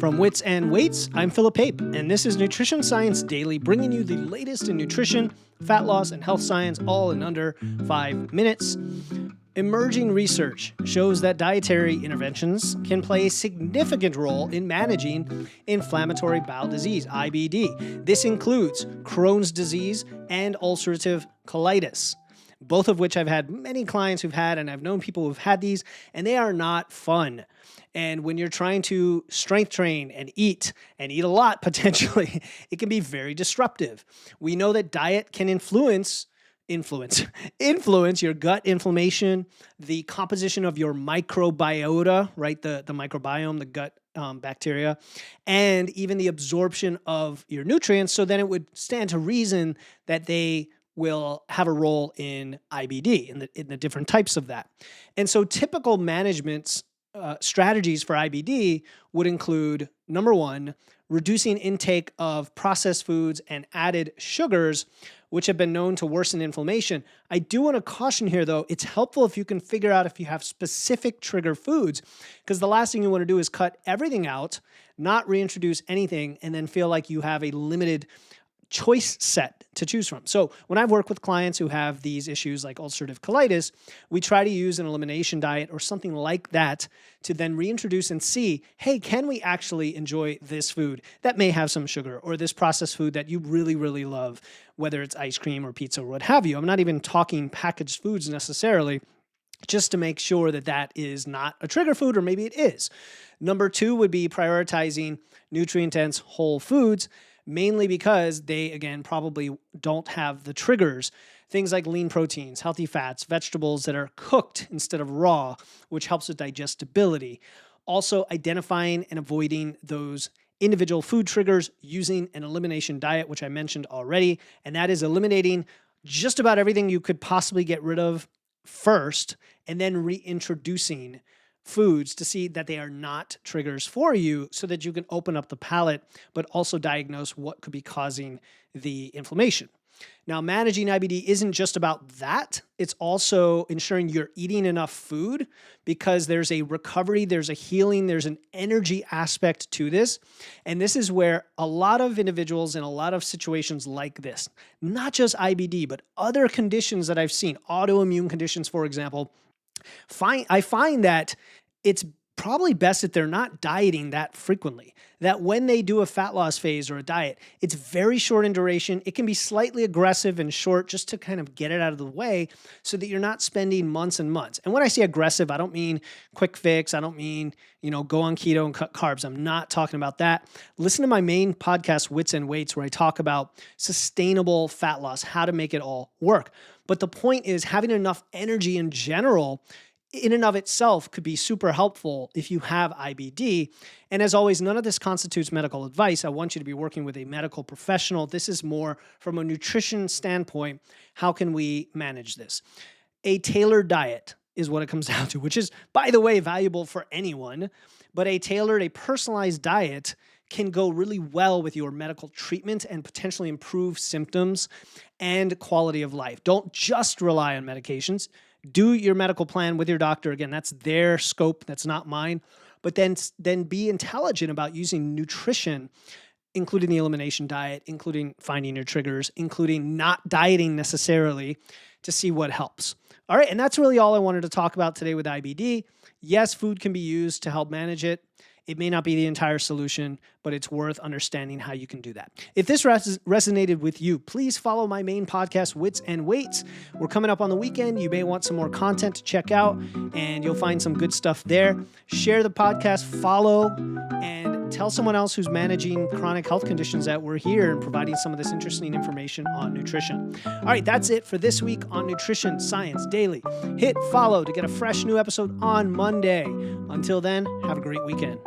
From Wits and Weights, I'm Philip Pape, and this is Nutrition Science Daily, bringing you the latest in nutrition, fat loss, and health science, all in under 5 minutes. Emerging research shows that dietary interventions can play a significant role in managing inflammatory bowel disease, IBD. This includes Crohn's disease and ulcerative colitis, both of which I've had many clients who've had, and I've known people who've had these, and they are not fun. And when you're trying to strength train and eat a lot potentially, it can be very disruptive. We know that diet can influence your gut inflammation, the composition of your microbiota, right? The microbiome, the gut bacteria, and even the absorption of your nutrients. So then it would stand to reason that they will have a role in IBD, in the different types of that. And so typical management strategies for IBD would include, number one, reducing intake of processed foods and added sugars, which have been known to worsen inflammation. I do want to caution here, though, it's helpful if you can figure out if you have specific trigger foods, because the last thing you want to do is cut everything out, not reintroduce anything, and then feel like you have a limited choice set to choose from. So when I've worked with clients who have these issues like ulcerative colitis, we try to use an elimination diet or something like that to then reintroduce and see, hey, can we actually enjoy this food that may have some sugar, or this processed food that you really, really love, whether it's ice cream or pizza or what have you. I'm not even talking packaged foods necessarily, just to make sure that that is not a trigger food, or maybe it is. Number two would be prioritizing nutrient-dense whole foods, mainly because they, again, probably don't have the triggers. Things like lean proteins, healthy fats, vegetables that are cooked instead of raw, which helps with digestibility. Also, identifying and avoiding those individual food triggers using an elimination diet, which I mentioned already, and that is eliminating just about everything you could possibly get rid of first, and then reintroducing foods to see that they are not triggers for you, so that you can open up the palate, but also diagnose what could be causing the inflammation. Now, managing IBD isn't just about that. It's also ensuring you're eating enough food, because there's a recovery, there's a healing, there's an energy aspect to this. And this is where a lot of individuals in a lot of situations like this, not just IBD, but other conditions that I've seen, autoimmune conditions, for example, I find that it's probably best that they're not dieting that frequently, that when they do a fat loss phase or a diet, it's very short in duration. It can be slightly aggressive and short, just to kind of get it out of the way, so that you're not spending months and months. And when I say aggressive, I don't mean quick fix. I don't mean, go on keto and cut carbs. I'm not talking about that. Listen to my main podcast, Wits and Weights, where I talk about sustainable fat loss, how to make it all work. But the point is, having enough energy in general, in and of itself, could be super helpful if you have IBD. And as always, none of this constitutes medical advice. I want you to be working with a medical professional. This is more from a nutrition standpoint. How can we manage this? A tailored diet is what it comes down to, which is, by the way, valuable for anyone. But a personalized diet can go really well with your medical treatment and potentially improve symptoms and quality of life. Don't just rely on medications. Do your medical plan with your doctor. Again, that's their scope. That's not mine. But then be intelligent about using nutrition, including the elimination diet, including finding your triggers, including not dieting necessarily, to see what helps. All right, and that's really all I wanted to talk about today with IBD. Yes, food can be used to help manage it. It may not be the entire solution, but it's worth understanding how you can do that. If this resonated with you, please follow my main podcast, Wits and Weights. We're coming up on the weekend. You may want some more content to check out, and you'll find some good stuff there. Share the podcast, follow, and tell someone else who's managing chronic health conditions that we're here and providing some of this interesting information on nutrition. All right, that's it for this week on Nutrition Science Daily. Hit follow to get a fresh new episode on Monday. Until then, have a great weekend.